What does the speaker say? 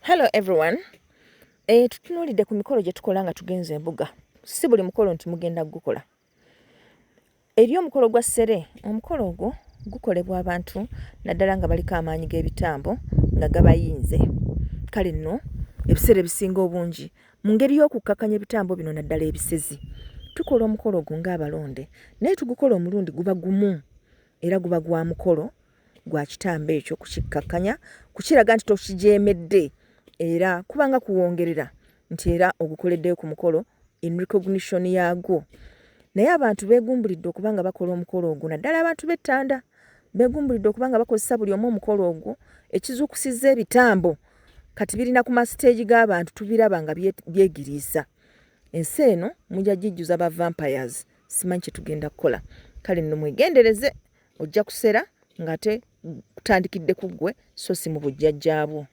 Hello everyone. Tutunuulidde ku mikolo gye tukola nga tugenze embuga. Si buli mukolo nti mugenda gukola. Eri omukolo gwa ssere, omukolo ogwo gukolebwa abantu naddala nga baliko amaanyi g'ebitambo nga gabayinze. Kale nno ebiseera ebisinga obungi mu ngeri y'okukkakanya ebitambo bino naddala ebisezi. Tukola omukolo ogwo ng'abalonde naye tugukola omulundi guba gumu era guba gwa mukolo gwa kitambo ekyo kukikkakkanya kukiraga nti tokijeemedde. Era kubanga kuwongerera nti era ogukoleddeyo ku mukolo in recognition yaagwo. Naye abantu beegumbulidde okubanga bakola omukolo ogwo naddala abantu b'ettanda beegumbulidde okubanga bakozesa buli omu omukolo ogwo ekizuukusizza ebitambo kati birina ku masiteegi g'abantu tubiraba nga byegiriisa. Ensi eno mujja gijjuza ba vampires, simanyi kye tugenda kukola. Kale nno mwegendereze ojja kusera ng'ate kutandikidde ku ggwe so si mu bujjajjaabwo.